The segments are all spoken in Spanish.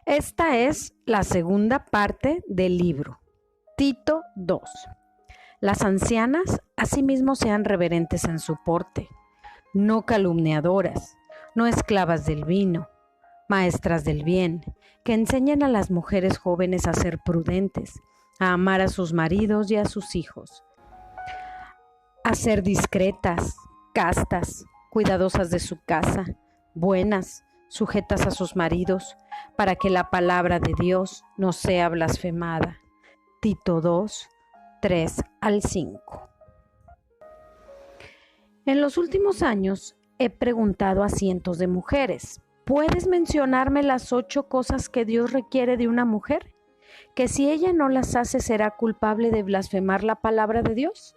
Esta es la segunda parte del libro. Tito 2. Las ancianas asimismo sean reverentes en su porte, no calumniadoras, no esclavas del vino, maestras del bien, que enseñen a las mujeres jóvenes a ser prudentes, a amar a sus maridos y a sus hijos, a ser discretas, castas, cuidadosas de su casa, buenas, sujetas a sus maridos, para que la palabra de Dios no sea blasfemada. Tito 2, 3 al 5. En los últimos años he preguntado a cientos de mujeres, ¿puedes mencionarme las 8 cosas que Dios requiere de una mujer? Que si ella no las hace será culpable de blasfemar la palabra de Dios.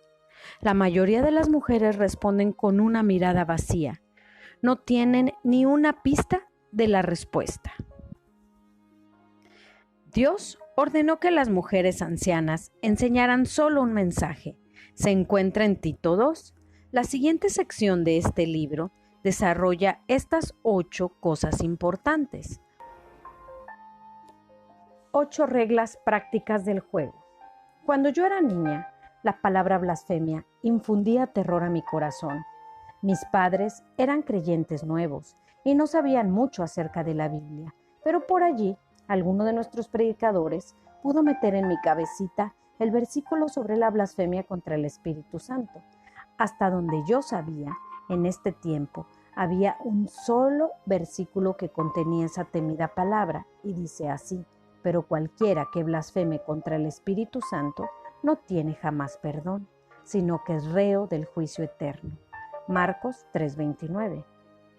La mayoría de las mujeres responden con una mirada vacía. No tienen ni una pista de la respuesta. Dios ordenó que las mujeres ancianas enseñaran solo un mensaje. Se encuentra en Tito 2. La siguiente sección de este libro desarrolla estas 8 cosas importantes. 8 reglas prácticas del juego. Cuando yo era niña, la palabra blasfemia infundía terror a mi corazón. Mis padres eran creyentes nuevos y no sabían mucho acerca de la Biblia, pero por allí alguno de nuestros predicadores pudo meter en mi cabecita el versículo sobre la blasfemia contra el Espíritu Santo. Hasta donde yo sabía, en este tiempo había un solo versículo que contenía esa temida palabra y dice así: pero cualquiera que blasfeme contra el Espíritu Santo no tiene jamás perdón, sino que es reo del juicio eterno. Marcos 3:29.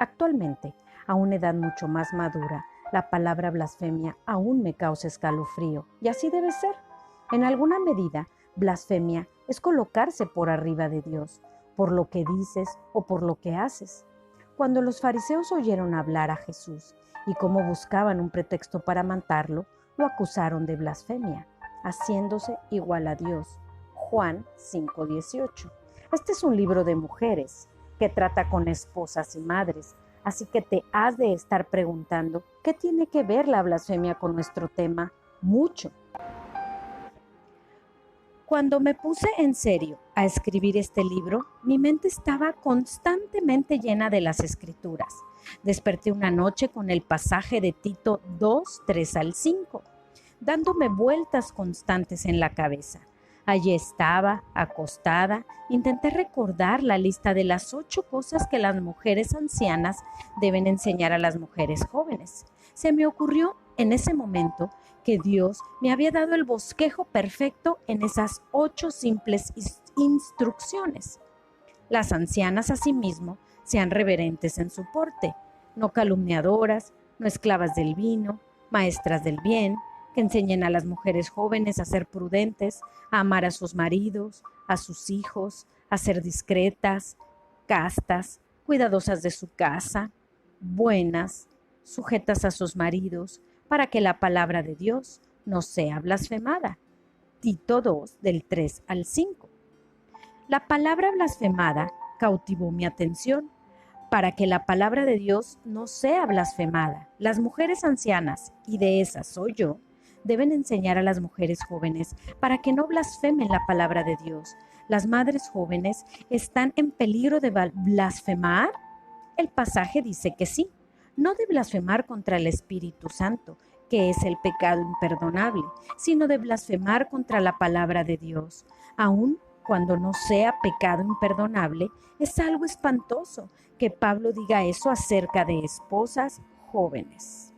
Actualmente, a una edad mucho más madura, la palabra blasfemia aún me causa escalofrío, y así debe ser. En alguna medida, blasfemia es colocarse por arriba de Dios, por lo que dices o por lo que haces. Cuando los fariseos oyeron hablar a Jesús y cómo buscaban un pretexto para matarlo, lo acusaron de blasfemia, haciéndose igual a Dios. Juan 5:18. Este es un libro de mujeres que trata con esposas y madres, así que te has de estar preguntando, ¿qué tiene que ver la blasfemia con nuestro tema? Mucho. Cuando me puse en serio a escribir este libro, mi mente estaba constantemente llena de las Escrituras. Desperté una noche con el pasaje de Tito 2, 3 al 5, dándome vueltas constantes en la cabeza. Allí estaba, acostada, intenté recordar la lista de las 8 cosas que las mujeres ancianas deben enseñar a las mujeres jóvenes. Se me ocurrió en ese momento que Dios me había dado el bosquejo perfecto en esas 8 simples instrucciones. Las ancianas asimismo sean reverentes en su porte, no calumniadoras, no esclavas del vino, maestras del bien, que enseñen a las mujeres jóvenes a ser prudentes, a amar a sus maridos, a sus hijos, a ser discretas, castas, cuidadosas de su casa, buenas, sujetas a sus maridos, para que la palabra de Dios no sea blasfemada. Tito 2, del 3 al 5. La palabra blasfemada cautivó mi atención. Para que la palabra de Dios no sea blasfemada, las mujeres ancianas, y de esas soy yo, deben enseñar a las mujeres jóvenes para que no blasfemen la palabra de Dios. ¿Las madres jóvenes están en peligro de blasfemar? El pasaje dice que sí, no de blasfemar contra el Espíritu Santo, que es el pecado imperdonable, sino de blasfemar contra la palabra de Dios. Aun cuando no sea pecado imperdonable, es algo espantoso que Pablo diga eso acerca de esposas jóvenes.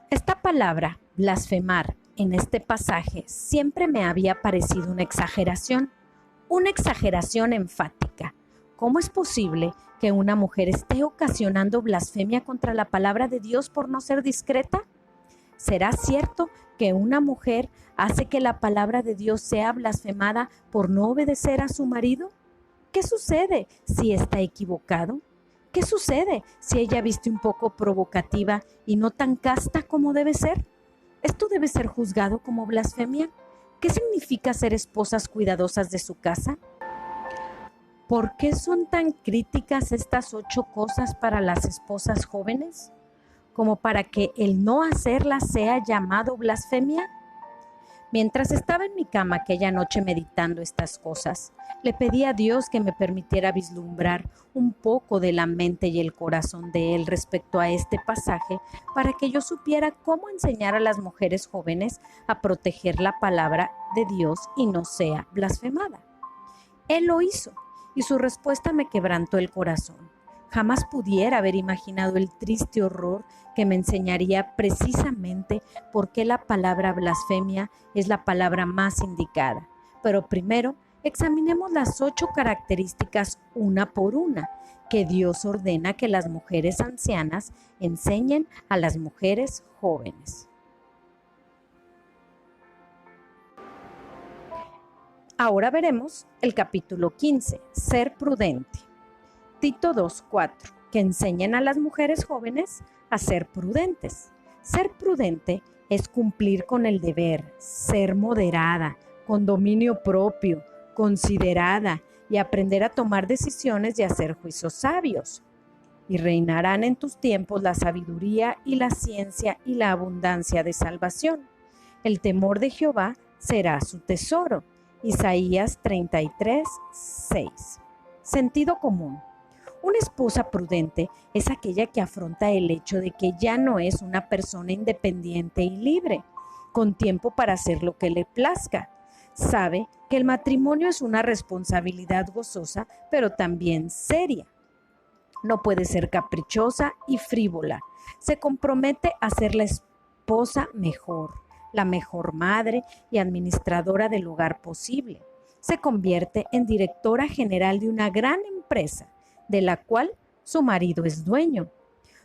Esta palabra, blasfemar, en este pasaje siempre me había parecido una exageración enfática. ¿Cómo es posible que una mujer esté ocasionando blasfemia contra la palabra de Dios por no ser discreta? ¿Será cierto que una mujer hace que la palabra de Dios sea blasfemada por no obedecer a su marido? ¿Qué sucede si está equivocado? ¿Qué sucede si ella viste un poco provocativa y no tan casta como debe ser? ¿Esto debe ser juzgado como blasfemia? ¿Qué significa ser esposas cuidadosas de su casa? ¿Por qué son tan críticas estas 8 cosas para las esposas jóvenes? como para que el no hacerla sea llamado blasfemia? Mientras estaba en mi cama aquella noche meditando estas cosas, le pedí a Dios que me permitiera vislumbrar un poco de la mente y el corazón de Él respecto a este pasaje para que yo supiera cómo enseñar a las mujeres jóvenes a proteger la palabra de Dios y no sea blasfemada. Él lo hizo y su respuesta me quebrantó el corazón. Jamás pudiera haber imaginado el triste horror que me enseñaría precisamente por qué la palabra blasfemia es la palabra más indicada. Pero primero, examinemos las 8 características una por una que Dios ordena que las mujeres ancianas enseñen a las mujeres jóvenes. Ahora veremos el capítulo 15, ser prudente. Tito 2:4, que enseñen a las mujeres jóvenes a ser prudentes. Ser prudente es cumplir con el deber, ser moderada, con dominio propio, considerada y aprender a tomar decisiones y hacer juicios sabios. Y reinarán en tus tiempos la sabiduría y la ciencia y la abundancia de salvación. El temor de Jehová será su tesoro. Isaías 33:6. Sentido común. Una esposa prudente es aquella que afronta el hecho de que ya no es una persona independiente y libre, con tiempo para hacer lo que le plazca. Sabe que el matrimonio es una responsabilidad gozosa, pero también seria. No puede ser caprichosa y frívola. Se compromete a ser la esposa mejor, la mejor madre y administradora del hogar posible. Se convierte en directora general de una gran empresa, de la cual su marido es dueño.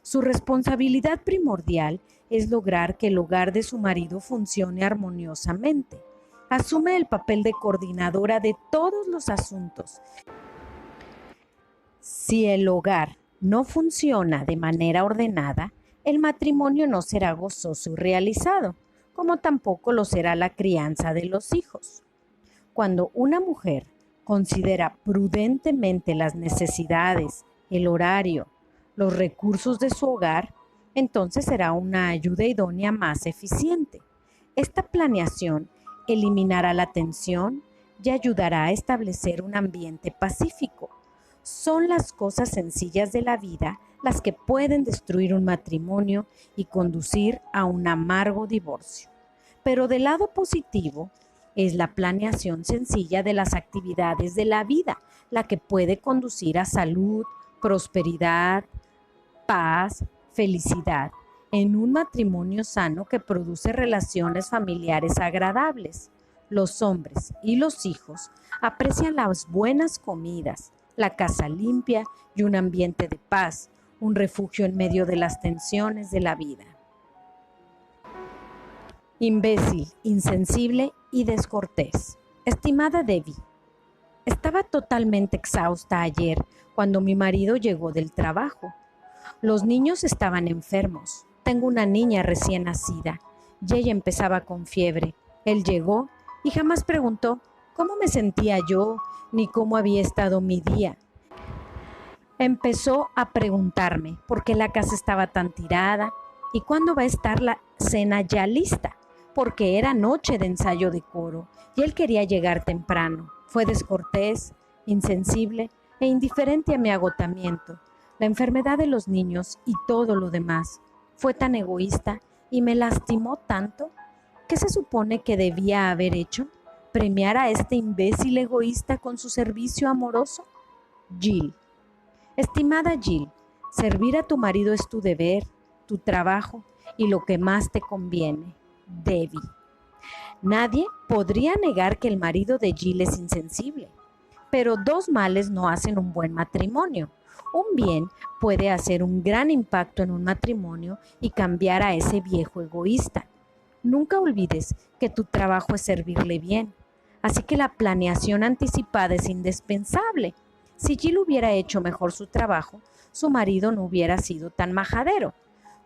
Su responsabilidad primordial es lograr que el hogar de su marido funcione armoniosamente. Asume el papel de coordinadora de todos los asuntos. Si el hogar no funciona de manera ordenada, el matrimonio no será gozoso y realizado, como tampoco lo será la crianza de los hijos. Cuando una mujer considera prudentemente las necesidades, el horario, los recursos de su hogar, entonces será una ayuda idónea más eficiente. Esta planeación eliminará la tensión y ayudará a establecer un ambiente pacífico. Son las cosas sencillas de la vida las que pueden destruir un matrimonio y conducir a un amargo divorcio. Pero del lado positivo, es la planeación sencilla de las actividades de la vida la que puede conducir a salud, prosperidad, paz, felicidad, en un matrimonio sano que produce relaciones familiares agradables. Los hombres y los hijos aprecian las buenas comidas, la casa limpia y un ambiente de paz, un refugio en medio de las tensiones de la vida. Imbécil, insensible y descortés. Estimada Debbie, estaba totalmente exhausta ayer cuando mi marido llegó del trabajo. Los niños estaban enfermos. Tengo una niña recién nacida y ella empezaba con fiebre. Él llegó y jamás preguntó cómo me sentía yo ni cómo había estado mi día. Empezó a preguntarme por qué la casa estaba tan tirada y cuándo va a estar la cena ya lista, porque era noche de ensayo de coro y él quería llegar temprano. Fue descortés, insensible e indiferente a mi agotamiento, la enfermedad de los niños y todo lo demás. Fue tan egoísta y me lastimó tanto. ¿Qué se supone que debía haber hecho? ¿Premiar a este imbécil egoísta con su servicio amoroso? Jill. Estimada Jill, servir a tu marido es tu deber, tu trabajo y lo que más te conviene. Debbie. Nadie podría negar que el marido de Jill es insensible, pero 2 males no hacen un buen matrimonio. Un bien puede hacer un gran impacto en un matrimonio y cambiar a ese viejo egoísta. Nunca olvides que tu trabajo es servirle bien, así que la planeación anticipada es indispensable. Si Jill hubiera hecho mejor su trabajo, su marido no hubiera sido tan majadero.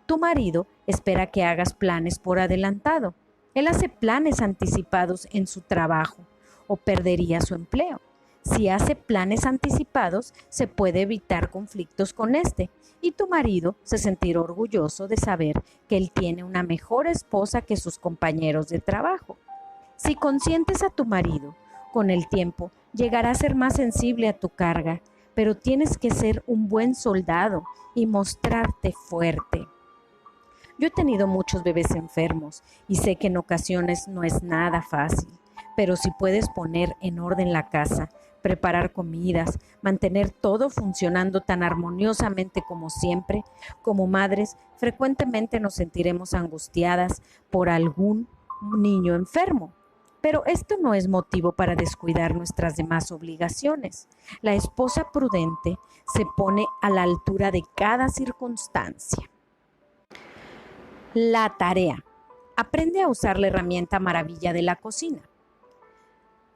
Tu marido espera que hagas planes por adelantado. Él hace planes anticipados en su trabajo o perdería su empleo. Si hace planes anticipados, se puede evitar conflictos con este y tu marido se sentirá orgulloso de saber que él tiene una mejor esposa que sus compañeros de trabajo. Si consientes a tu marido, con el tiempo llegará a ser más sensible a tu carga, pero tienes que ser un buen soldado y mostrarte fuerte. Yo he tenido muchos bebés enfermos y sé que en ocasiones no es nada fácil, pero si puedes poner en orden la casa, preparar comidas, mantener todo funcionando tan armoniosamente como siempre, como madres frecuentemente nos sentiremos angustiadas por algún niño enfermo. Pero esto no es motivo para descuidar nuestras demás obligaciones. La esposa prudente se pone a la altura de cada circunstancia. La tarea. Aprende a usar la herramienta maravilla de la cocina.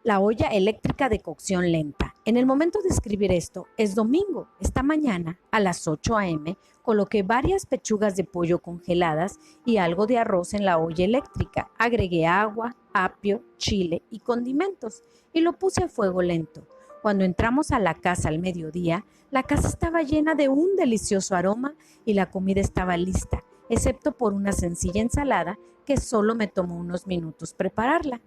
La olla eléctrica de cocción lenta. En el momento de escribir esto, es domingo. Esta mañana, a las 8 a.m., coloqué varias pechugas de pollo congeladas y algo de arroz en la olla eléctrica. Agregué agua, apio, chile y condimentos y lo puse a fuego lento. Cuando entramos a la casa al mediodía, la casa estaba llena de un delicioso aroma y la comida estaba lista, excepto por una sencilla ensalada que solo me tomó unos minutos prepararla.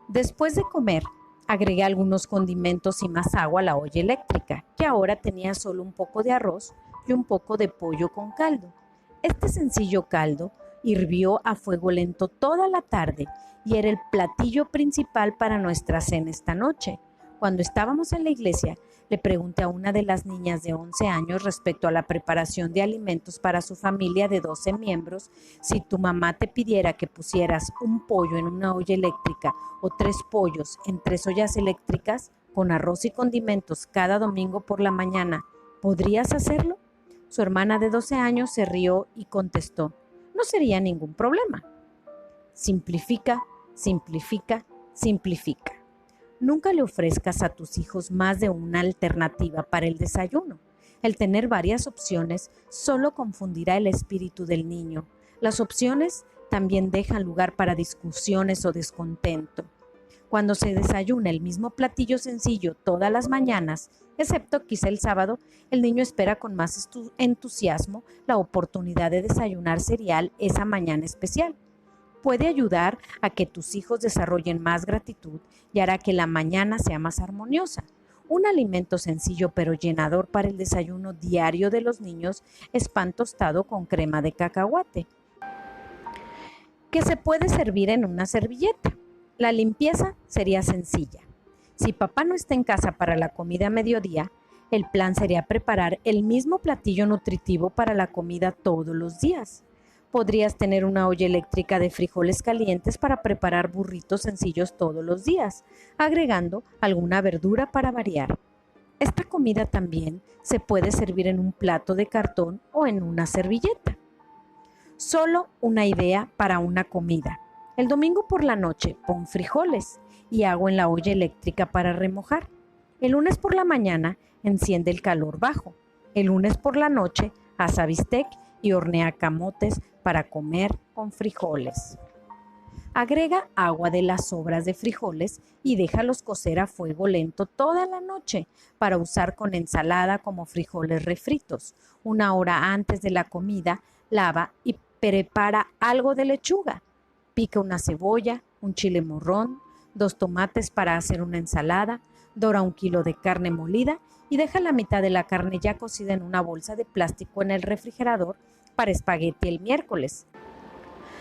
Después de comer, agregué algunos condimentos y más agua a la olla eléctrica, que ahora tenía solo un poco de arroz y un poco de pollo con caldo. Este sencillo caldo hirvió a fuego lento toda la tarde y era el platillo principal para nuestra cena esta noche. Cuando estábamos en la iglesia, le pregunté a una de las niñas de 11 años respecto a la preparación de alimentos para su familia de 12 miembros. Si tu mamá te pidiera que pusieras un pollo en una olla eléctrica o 3 pollos en 3 ollas eléctricas con arroz y condimentos cada domingo por la mañana, ¿podrías hacerlo? Su hermana de 12 años se rió y contestó, no sería ningún problema. Simplifica, simplifica, simplifica. Nunca le ofrezcas a tus hijos más de una alternativa para el desayuno. El tener varias opciones solo confundirá el espíritu del niño. Las opciones también dejan lugar para discusiones o descontento. Cuando se desayuna el mismo platillo sencillo todas las mañanas, excepto quizá el sábado, el niño espera con más entusiasmo la oportunidad de desayunar cereal esa mañana especial. Puede ayudar a que tus hijos desarrollen más gratitud y hará que la mañana sea más armoniosa. Un alimento sencillo pero llenador para el desayuno diario de los niños es pan tostado con crema de cacahuate, que se puede servir en una servilleta. La limpieza sería sencilla. Si papá no está en casa para la comida a mediodía, el plan sería preparar el mismo platillo nutritivo para la comida todos los días. Podrías tener una olla eléctrica de frijoles calientes para preparar burritos sencillos todos los días, agregando alguna verdura para variar. Esta comida también se puede servir en un plato de cartón o en una servilleta. Solo una idea para una comida. El domingo por la noche pon frijoles y agua en la olla eléctrica para remojar. El lunes por la mañana enciende el calor bajo. El lunes por la noche asa bistec y hornea camotes para comer con frijoles. Agrega agua de las sobras de frijoles y déjalos cocer a fuego lento toda la noche para usar con ensalada como frijoles refritos. Una hora antes de la comida, lava y prepara algo de lechuga. Pica una cebolla, un chile morrón, 2 tomates para hacer una ensalada, dora 1 kilo de carne molida y deja la mitad de la carne ya cocida en una bolsa de plástico en el refrigerador para espagueti el miércoles.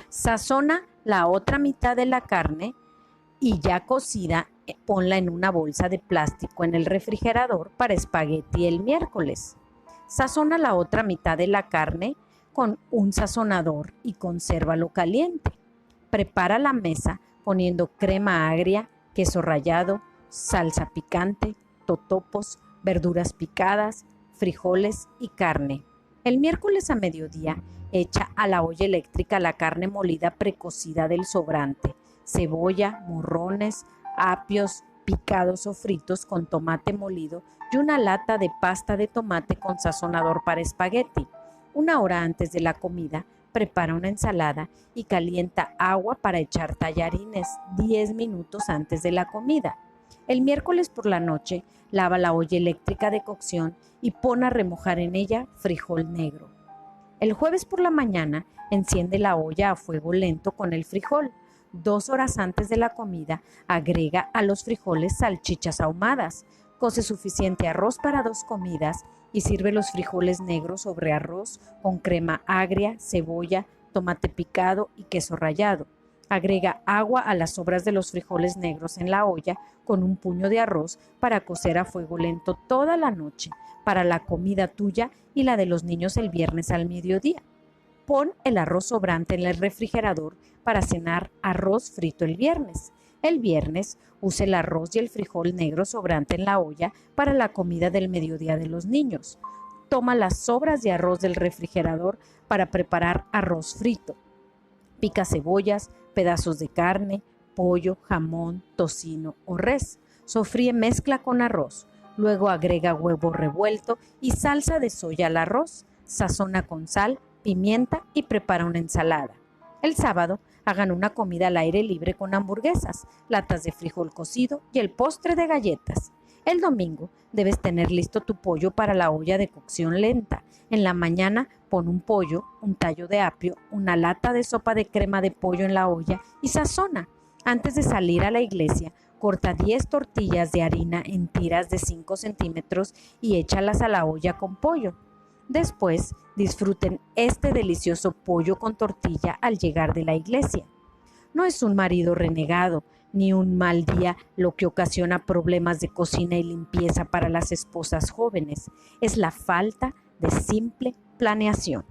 Sazona la otra mitad de la carne y ya cocida, ponla en una bolsa de plástico en el refrigerador para espagueti el miércoles. Sazona la otra mitad de la carne con un sazonador y consérvalo caliente. Prepara la mesa poniendo crema agria, queso rallado, salsa picante, totopos, verduras picadas, frijoles y carne. El miércoles a mediodía, echa a la olla eléctrica la carne molida precocida del sobrante, cebolla, morrones, apios picados o fritos con tomate molido y una lata de pasta de tomate con sazonador para espagueti. Una hora antes de la comida, prepara una ensalada y calienta agua para echar tallarines 10 minutos antes de la comida. El miércoles por la noche, lava la olla eléctrica de cocción y pon a remojar en ella frijol negro. El jueves por la mañana, enciende la olla a fuego lento con el frijol. 2 horas antes de la comida, agrega a los frijoles salchichas ahumadas. Cose suficiente arroz para 2 comidas y sirve los frijoles negros sobre arroz con crema agria, cebolla, tomate picado y queso rallado. Agrega agua a las sobras de los frijoles negros en la olla con un puño de arroz para cocer a fuego lento toda la noche, para la comida tuya y la de los niños el viernes al mediodía. Pon el arroz sobrante en el refrigerador para cenar arroz frito el viernes. El viernes, usa el arroz y el frijol negro sobrante en la olla para la comida del mediodía de los niños. Toma las sobras de arroz del refrigerador para preparar arroz frito. Pica cebollas, pedazos de carne, pollo, jamón, tocino o res. Sofríe mezcla con arroz. Luego agrega huevo revuelto y salsa de soya al arroz. Sazona con sal, pimienta y prepara una ensalada. El sábado, hagan una comida al aire libre con hamburguesas, latas de frijol cocido y el postre de galletas. El domingo, debes tener listo tu pollo para la olla de cocción lenta. En la mañana, pon un pollo, un tallo de apio, una lata de sopa de crema de pollo en la olla y sazona. Antes de salir a la iglesia, corta 10 tortillas de harina en tiras de 5 centímetros y échalas a la olla con pollo. Después, disfruten este delicioso pollo con tortilla al llegar de la iglesia. No es un marido renegado, ni un mal día lo que ocasiona problemas de cocina y limpieza para las esposas jóvenes. Es la falta de simple planeación.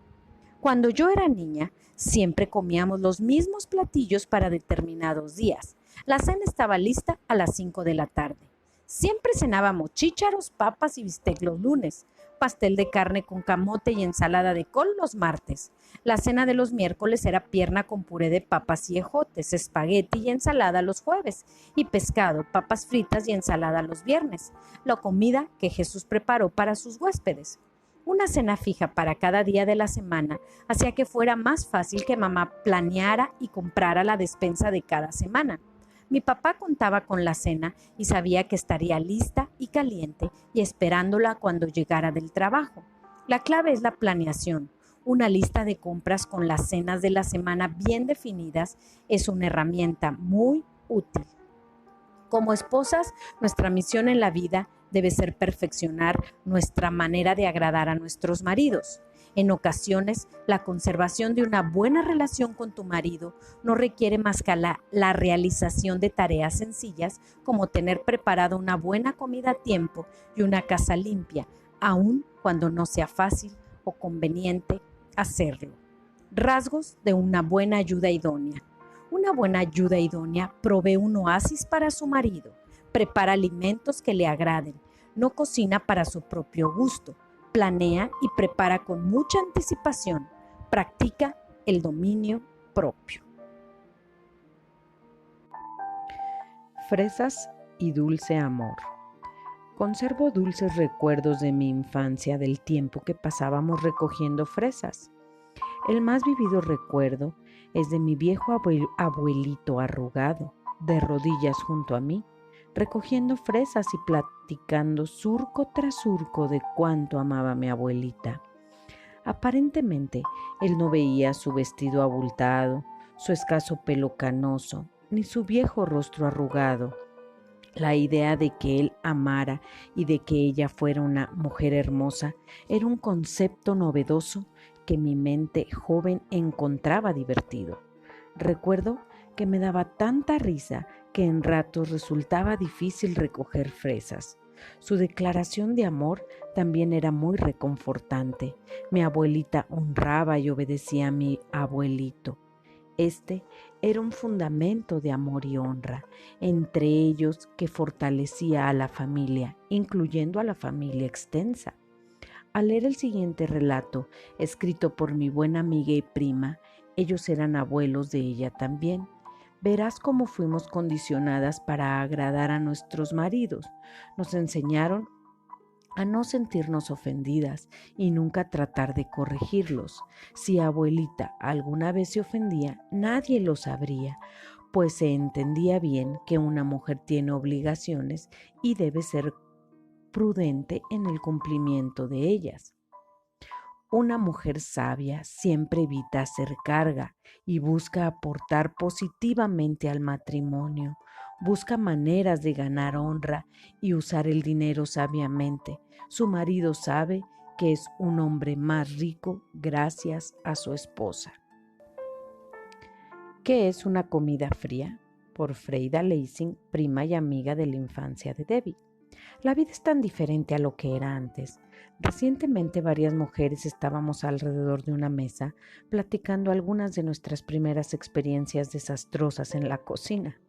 Cuando yo era niña, siempre comíamos los mismos platillos para determinados días. La cena estaba lista a las 5 de la tarde. Siempre cenábamos chícharos, papas y bistec los lunes, pastel de carne con camote y ensalada de col los martes. La cena de los miércoles era pierna con puré de papas y ejotes, espagueti y ensalada los jueves, y pescado, papas fritas y ensalada los viernes, la comida que Jesús preparó para sus huéspedes. Una cena fija para cada día de la semana hacía que fuera más fácil que mamá planeara y comprara la despensa de cada semana. Mi papá contaba con la cena y sabía que estaría lista y caliente y esperándola cuando llegara del trabajo. La clave es la planeación. Una lista de compras con las cenas de la semana bien definidas es una herramienta muy útil. Como esposas, nuestra misión en la vida debe ser perfeccionar nuestra manera de agradar a nuestros maridos. En ocasiones, la conservación de una buena relación con tu marido no requiere más que la realización de tareas sencillas como tener preparada una buena comida a tiempo y una casa limpia, aun cuando no sea fácil o conveniente hacerlo. Rasgos de una buena ayuda idónea. Una buena ayuda idónea provee un oasis para su marido, prepara alimentos que le agraden, no cocina para su propio gusto, planea y prepara con mucha anticipación, practica el dominio propio. Fresas y dulce amor. Conservo dulces recuerdos de mi infancia del tiempo que pasábamos recogiendo fresas. El más vivido recuerdo es de mi viejo abuelito arrugado, de rodillas junto a mí, recogiendo fresas y platicando surco tras surco de cuánto amaba a mi abuelita. Aparentemente, él no veía su vestido abultado, su escaso pelo canoso, ni su viejo rostro arrugado. La idea de que él amara y de que ella fuera una mujer hermosa era un concepto novedoso que mi mente joven encontraba divertido. Recuerdo que me daba tanta risa que en ratos resultaba difícil recoger fresas. Su declaración de amor también era muy reconfortante. Mi abuelita honraba y obedecía a mi abuelito. Este era un fundamento de amor y honra, entre ellos que fortalecía a la familia, incluyendo a la familia extensa. Al leer el siguiente relato, escrito por mi buena amiga y prima, ellos eran abuelos de ella también. Verás cómo fuimos condicionadas para agradar a nuestros maridos. Nos enseñaron a no sentirnos ofendidas y nunca tratar de corregirlos. Si abuelita alguna vez se ofendía, nadie lo sabría, pues se entendía bien que una mujer tiene obligaciones y debe ser prudente en el cumplimiento de ellas. Una mujer sabia siempre evita hacer carga y busca aportar positivamente al matrimonio. Busca maneras de ganar honra y usar el dinero sabiamente. Su marido sabe que es un hombre más rico gracias a su esposa. ¿Qué es una comida fría? Por Freida Leising, prima y amiga de la infancia de Debbie. La vida es tan diferente a lo que era antes. Recientemente varias mujeres estábamos alrededor de una mesa platicando algunas de nuestras primeras experiencias desastrosas en la cocina.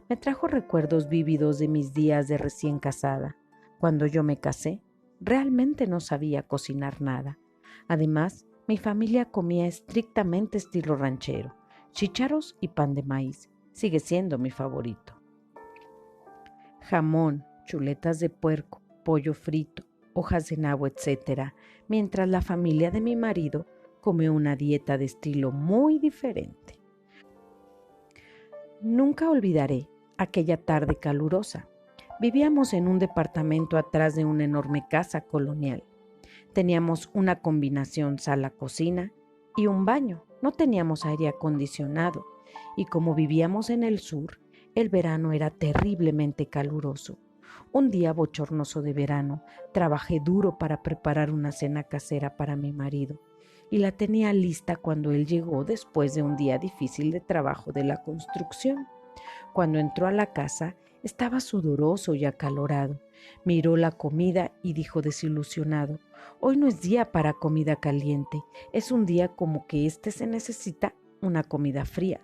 Me trajo recuerdos vívidos de mis días de recién casada. Cuando yo me casé, realmente no sabía cocinar nada. Además, mi familia comía estrictamente estilo ranchero, chícharos y pan de maíz. Sigue siendo mi favorito. Jamón, chuletas de puerco, pollo frito, hojas de nabo, etc., mientras la familia de mi marido come una dieta de estilo muy diferente. Nunca olvidaré aquella tarde calurosa. Vivíamos en un departamento atrás de una enorme casa colonial. Teníamos una combinación sala-cocina y un baño. No teníamos aire acondicionado y como vivíamos en el sur, el verano era terriblemente caluroso. Un día bochornoso de verano, trabajé duro para preparar una cena casera para mi marido y la tenía lista cuando él llegó después de un día difícil de trabajo de la construcción. Cuando entró a la casa, estaba sudoroso y acalorado. Miró la comida y dijo desilusionado: «Hoy no es día para comida caliente, es un día como que se necesita una comida fría».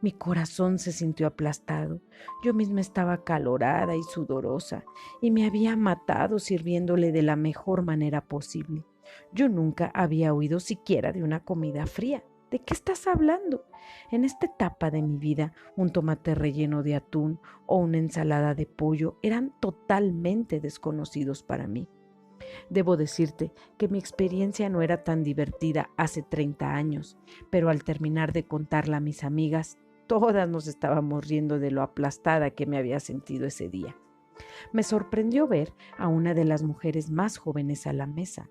Mi corazón se sintió aplastado. Yo misma estaba acalorada y sudorosa y me había matado sirviéndole de la mejor manera posible. Yo nunca había oído siquiera de una comida fría. ¿De qué estás hablando? En esta etapa de mi vida, un tomate relleno de atún o una ensalada de pollo eran totalmente desconocidos para mí. Debo decirte que mi experiencia no era tan divertida hace 30 años, pero al terminar de contarla a mis amigas, todas nos estábamos riendo de lo aplastada que me había sentido ese día. Me sorprendió ver a una de las mujeres más jóvenes a la mesa.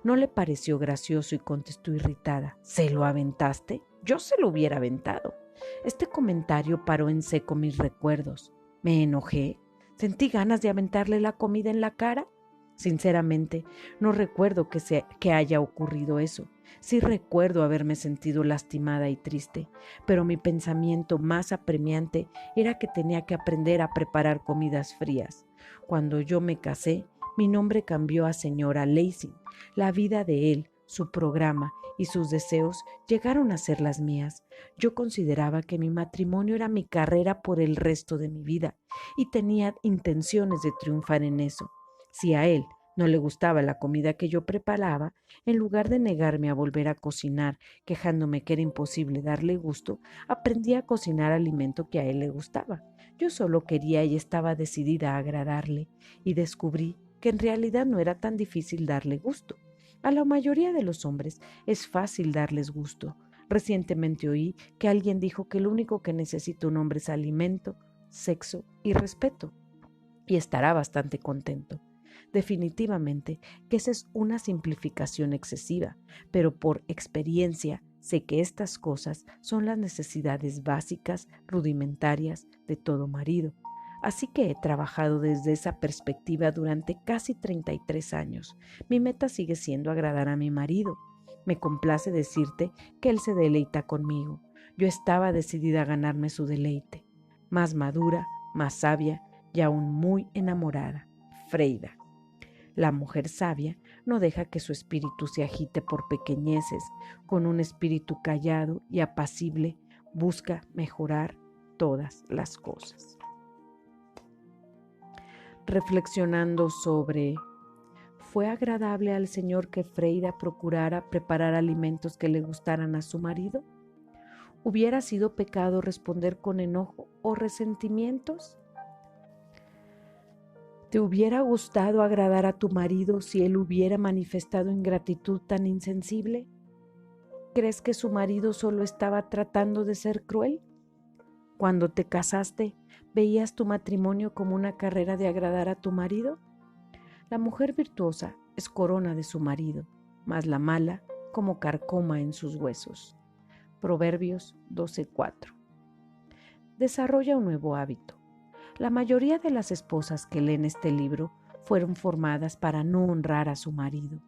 No le pareció gracioso y contestó irritada: «¿Se lo aventaste? Yo se lo hubiera aventado». Este comentario paró en seco mis recuerdos. Me enojé. Sentí ganas de aventarle la comida en la cara. Sinceramente, no recuerdo que haya ocurrido eso. Sí recuerdo haberme sentido lastimada y triste, pero mi pensamiento más apremiante era que tenía que aprender a preparar comidas frías. Cuando yo me casé, mi nombre cambió a señora Leising. La vida de él, su programa y sus deseos llegaron a ser las mías. Yo consideraba que mi matrimonio era mi carrera por el resto de mi vida y tenía intenciones de triunfar en eso. Si a él no le gustaba la comida que yo preparaba, en lugar de negarme a volver a cocinar, quejándome que era imposible darle gusto, aprendí a cocinar alimento que a él le gustaba. Yo solo quería y estaba decidida a agradarle, y descubrí que en realidad no era tan difícil darle gusto. A la mayoría de los hombres es fácil darles gusto. Recientemente oí que alguien dijo que lo único que necesita un hombre es alimento, sexo y respeto, y estará bastante contento. Definitivamente que esa es una simplificación excesiva, pero por experiencia sé que estas cosas son las necesidades básicas, rudimentarias de todo marido. Así que he trabajado desde esa perspectiva durante casi 33 años. Mi meta sigue siendo agradar a mi marido. Me complace decirte que él se deleita conmigo. Yo estaba decidida a ganarme su deleite. Más madura, más sabia y aún muy enamorada. Freida. La mujer sabia no deja que su espíritu se agite por pequeñeces. Con un espíritu callado y apacible busca mejorar todas las cosas. Reflexionando sobre: ¿fue agradable al Señor que Freida procurara preparar alimentos que le gustaran a su marido? ¿Hubiera sido pecado responder con enojo o resentimientos? ¿Te hubiera gustado agradar a tu marido si él hubiera manifestado ingratitud tan insensible? ¿Crees que su marido solo estaba tratando de ser cruel? Cuando te casaste, ¿veías tu matrimonio como una carrera de agradar a tu marido? La mujer virtuosa es corona de su marido, mas la mala como carcoma en sus huesos. Proverbios 12:4. Desarrolla un nuevo hábito. La mayoría de las esposas que leen este libro fueron formadas para no honrar a su marido.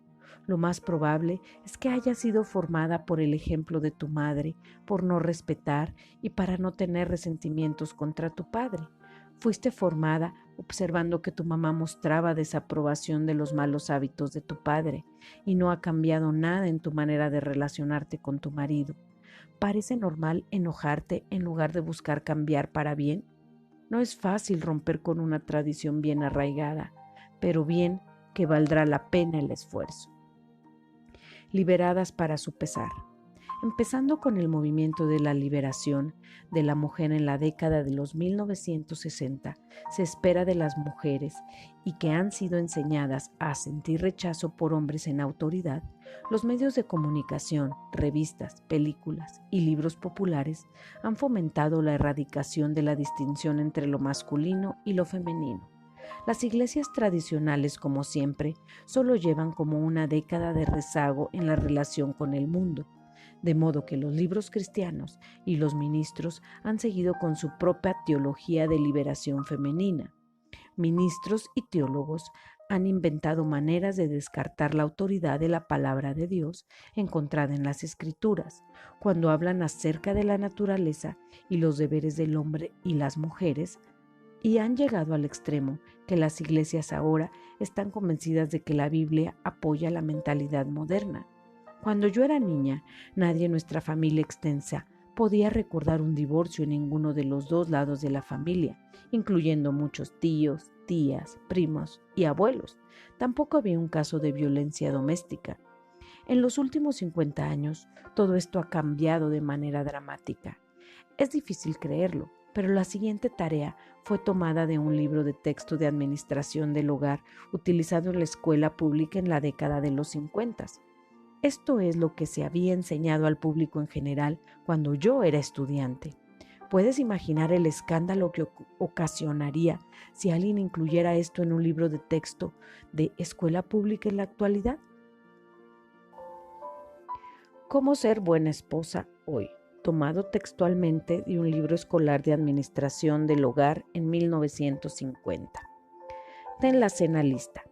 Lo más probable es que haya sido formada por el ejemplo de tu madre, por no respetar y para no tener resentimientos contra tu padre. Fuiste formada observando que tu mamá mostraba desaprobación de los malos hábitos de tu padre y no ha cambiado nada en tu manera de relacionarte con tu marido. ¿Parece normal enojarte en lugar de buscar cambiar para bien? No es fácil romper con una tradición bien arraigada, pero bien que valdrá la pena el esfuerzo. Liberadas para su pesar. Empezando con el movimiento de la liberación de la mujer en la década de los 1960, se espera de las mujeres y que han sido enseñadas a sentir rechazo por hombres en autoridad, los medios de comunicación, revistas, películas y libros populares han fomentado la erradicación de la distinción entre lo masculino y lo femenino. Las iglesias tradicionales, como siempre, solo llevan como una década de rezago en la relación con el mundo, de modo que los libros cristianos y los ministros han seguido con su propia teología de liberación femenina. Ministros y teólogos han inventado maneras de descartar la autoridad de la palabra de Dios encontrada en las Escrituras, cuando hablan acerca de la naturaleza y los deberes del hombre y las mujeres, y han llegado al extremo que las iglesias ahora están convencidas de que la Biblia apoya la mentalidad moderna. Cuando yo era niña, nadie en nuestra familia extensa podía recordar un divorcio en ninguno de los dos lados de la familia, incluyendo muchos tíos, tías, primos y abuelos. Tampoco había un caso de violencia doméstica. En los últimos 50 años, todo esto ha cambiado de manera dramática. Es difícil creerlo, pero la siguiente tarea fue tomada de un libro de texto de administración del hogar utilizado en la escuela pública en la década de los 50. Esto es lo que se había enseñado al público en general cuando yo era estudiante. ¿Puedes imaginar el escándalo que ocasionaría si alguien incluyera esto en un libro de texto de escuela pública en la actualidad? ¿Cómo ser buena esposa hoy? Tomado textualmente de un libro escolar de administración del hogar en 1950. Ten la cena lista.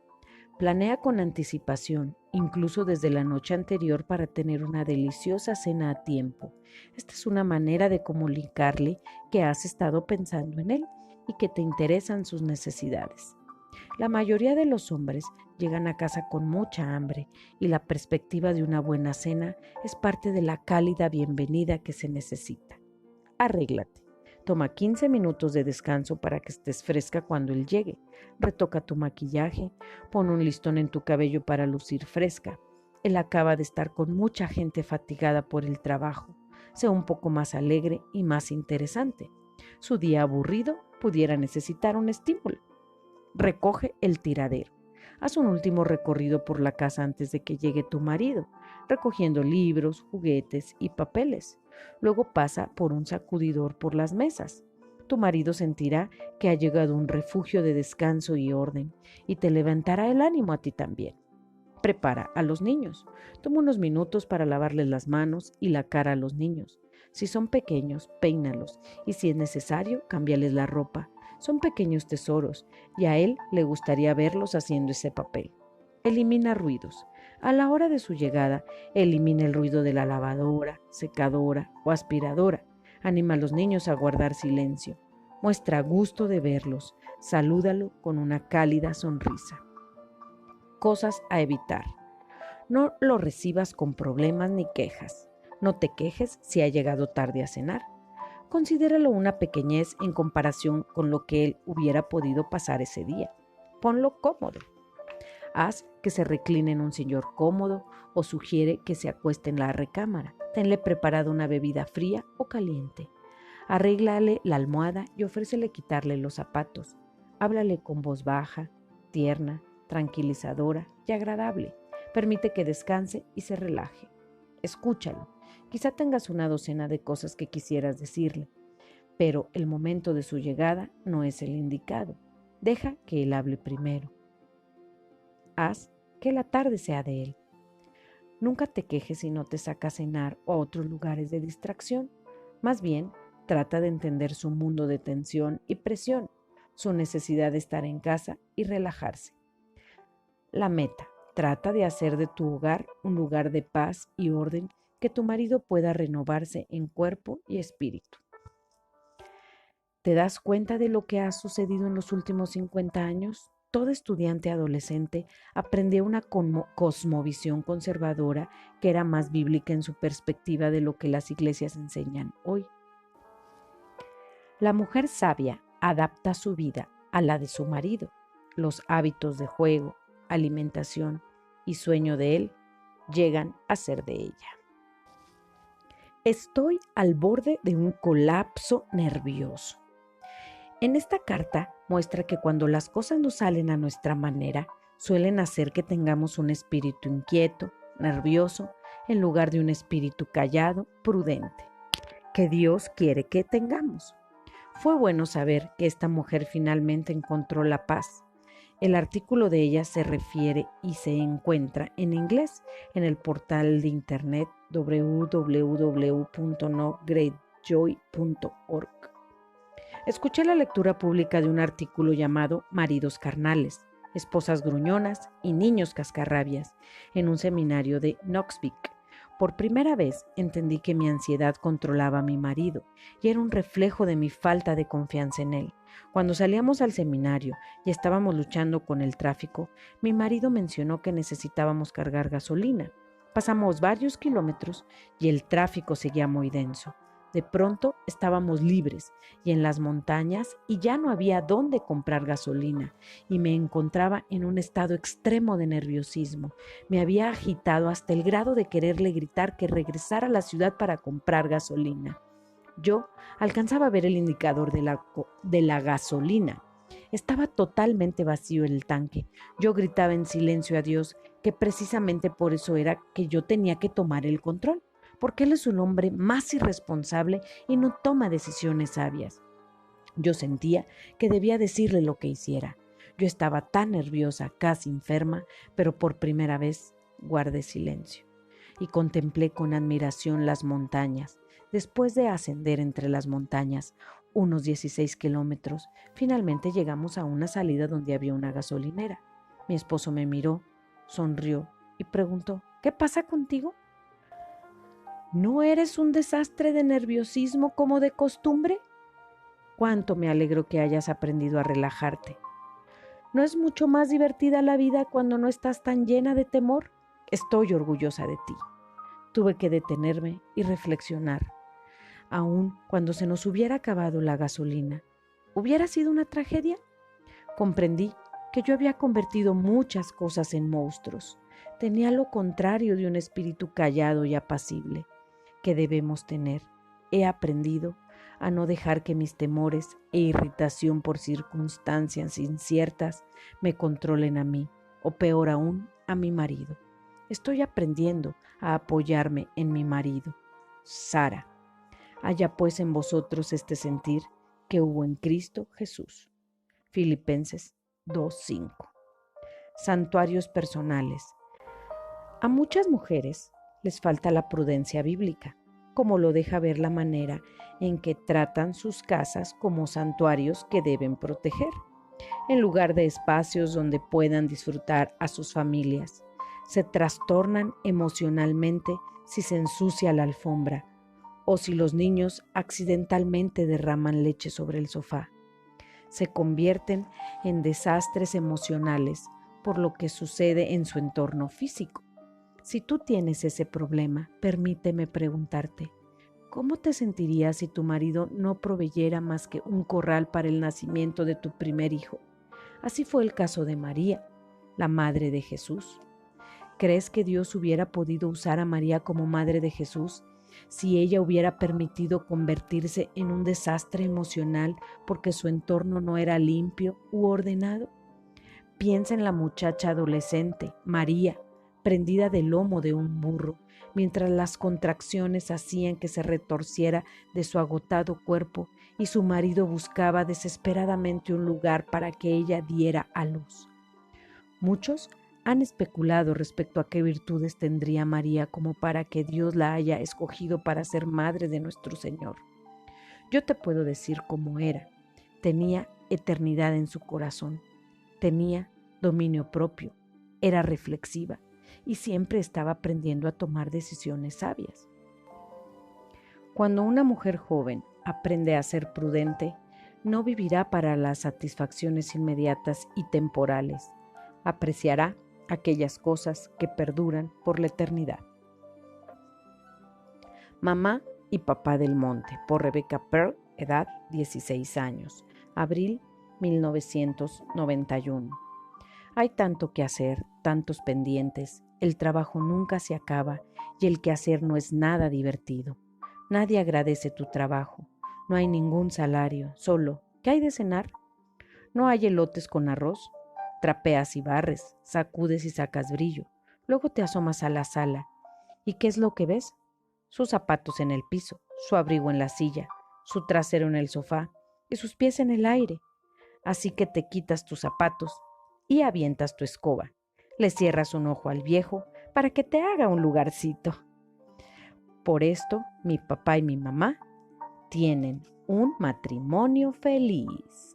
Planea con anticipación, incluso desde la noche anterior, para tener una deliciosa cena a tiempo. Esta es una manera de comunicarle que has estado pensando en él y que te interesan sus necesidades. La mayoría de los hombres llegan a casa con mucha hambre y la perspectiva de una buena cena es parte de la cálida bienvenida que se necesita. Arréglate. Toma 15 minutos de descanso para que estés fresca cuando él llegue. Retoca tu maquillaje, pon un listón en tu cabello para lucir fresca. Él acaba de estar con mucha gente fatigada por el trabajo. Sea un poco más alegre y más interesante. Su día aburrido pudiera necesitar un estímulo. Recoge el tiradero. Haz un último recorrido por la casa antes de que llegue tu marido, recogiendo libros, juguetes y papeles. Luego pasa por un sacudidor por las mesas. Tu marido sentirá que ha llegado un refugio de descanso y orden y te levantará el ánimo a ti también. Prepara a los niños. Toma unos minutos para lavarles las manos y la cara a los niños. Si son pequeños, peínalos y si es necesario, cámbiales la ropa. Son pequeños tesoros y a él le gustaría verlos haciendo ese papel. Elimina ruidos. A la hora de su llegada, elimina el ruido de la lavadora, secadora o aspiradora. Anima a los niños a guardar silencio. Muestra gusto de verlos. Salúdalo con una cálida sonrisa. Cosas a evitar. No lo recibas con problemas ni quejas. No te quejes si ha llegado tarde a cenar. Considéralo una pequeñez en comparación con lo que él hubiera podido pasar ese día. Ponlo cómodo. Haz que se recline en un sillón cómodo o sugiere que se acueste en la recámara. Tenle preparada una bebida fría o caliente. Arréglale la almohada y ofrécele quitarle los zapatos. Háblale con voz baja, tierna, tranquilizadora y agradable. Permite que descanse y se relaje. Escúchalo. Quizá tengas una docena de cosas que quisieras decirle, pero el momento de su llegada no es el indicado. Deja que él hable primero. Haz que la tarde sea de él. Nunca te quejes si no te saca a cenar o a otros lugares de distracción. Más bien, trata de entender su mundo de tensión y presión, su necesidad de estar en casa y relajarse. La meta: trata de hacer de tu hogar un lugar de paz y orden, que tu marido pueda renovarse en cuerpo y espíritu. ¿Te das cuenta de lo que ha sucedido en los últimos 50 años? Todo estudiante adolescente aprendió una cosmovisión conservadora que era más bíblica en su perspectiva de lo que las iglesias enseñan hoy. La mujer sabia adapta su vida a la de su marido. Los hábitos de juego, alimentación y sueño de él llegan a ser de ella. Estoy al borde de un colapso nervioso. En esta carta muestra que cuando las cosas no salen a nuestra manera, suelen hacer que tengamos un espíritu inquieto, nervioso, en lugar de un espíritu callado, prudente, que Dios quiere que tengamos. Fue bueno saber que esta mujer finalmente encontró la paz. El artículo de ella se refiere y se encuentra en inglés en el portal de internet www.nogreatjoy.org. Escuché la lectura pública de un artículo llamado Maridos carnales, esposas gruñonas y niños cascarrabias en un seminario de Knoxville. Por primera vez entendí que mi ansiedad controlaba a mi marido y era un reflejo de mi falta de confianza en él. Cuando salíamos al seminario y estábamos luchando con el tráfico, mi marido mencionó que necesitábamos cargar gasolina. Pasamos varios kilómetros y el tráfico seguía muy denso. De pronto estábamos libres y en las montañas y ya no había dónde comprar gasolina y me encontraba en un estado extremo de nerviosismo. Me había agitado hasta el grado de quererle gritar que regresara a la ciudad para comprar gasolina. Yo alcanzaba a ver el indicador de la gasolina. Estaba totalmente vacío el tanque. Yo gritaba en silencio a Dios que precisamente por eso era que yo tenía que tomar el control, porque Él es un hombre más irresponsable y no toma decisiones sabias. Yo sentía que debía decirle lo que hiciera. Yo estaba tan nerviosa, casi enferma, pero por primera vez guardé silencio y contemplé con admiración las montañas. Después de ascender entre las montañas unos 16 kilómetros, finalmente llegamos a una salida donde había una gasolinera. Mi esposo me miró, sonrió y preguntó: ¿qué pasa contigo? ¿No eres un desastre de nerviosismo como de costumbre? Cuánto me alegro que hayas aprendido a relajarte. ¿No es mucho más divertida la vida cuando no estás tan llena de temor? Estoy orgullosa de ti. Tuve que detenerme y reflexionar. Aun cuando se nos hubiera acabado la gasolina, ¿hubiera sido una tragedia? Comprendí que yo había convertido muchas cosas en monstruos. Tenía lo contrario de un espíritu callado y apacible que debemos tener. He aprendido a no dejar que mis temores e irritación por circunstancias inciertas me controlen a mí, o peor aún, a mi marido. Estoy aprendiendo a apoyarme en mi marido. Sara. Haya pues en vosotros este sentir que hubo en Cristo Jesús. Filipenses 2:5. Santuarios personales. A muchas mujeres les falta la prudencia bíblica, como lo deja ver la manera en que tratan sus casas como santuarios que deben proteger, en lugar de espacios donde puedan disfrutar a sus familias. Se trastornan emocionalmente si se ensucia la alfombra o si los niños accidentalmente derraman leche sobre el sofá. Se convierten en desastres emocionales por lo que sucede en su entorno físico. Si tú tienes ese problema, permíteme preguntarte, ¿cómo te sentirías si tu marido no proveyera más que un corral para el nacimiento de tu primer hijo? Así fue el caso de María, la madre de Jesús. ¿Crees que Dios hubiera podido usar a María como madre de Jesús si ella hubiera permitido convertirse en un desastre emocional porque su entorno no era limpio u ordenado? Piensa en la muchacha adolescente, María, prendida del lomo de un burro, mientras las contracciones hacían que se retorciera de su agotado cuerpo y su marido buscaba desesperadamente un lugar para que ella diera a luz. Muchos han especulado respecto a qué virtudes tendría María como para que Dios la haya escogido para ser madre de nuestro Señor. Yo te puedo decir cómo era. Tenía eternidad en su corazón, tenía dominio propio, era reflexiva y siempre estaba aprendiendo a tomar decisiones sabias. Cuando una mujer joven aprende a ser prudente, no vivirá para las satisfacciones inmediatas y temporales, apreciará aquellas cosas que perduran por la eternidad. Mamá y papá del monte, por Rebecca Pearl, edad 16 años, abril 1991. Hay tanto que hacer, tantos pendientes, el trabajo nunca se acaba y el quehacer no es nada divertido. Nadie agradece tu trabajo, no hay ningún salario, solo, ¿qué hay de cenar? No hay elotes con arroz. Trapeas y barres, sacudes y sacas brillo, luego te asomas a la sala. ¿Y qué es lo que ves? Sus zapatos en el piso, su abrigo en la silla, su trasero en el sofá y sus pies en el aire. Así que te quitas tus zapatos y avientas tu escoba. Le cierras un ojo al viejo para que te haga un lugarcito. Por esto, mi papá y mi mamá tienen un matrimonio feliz.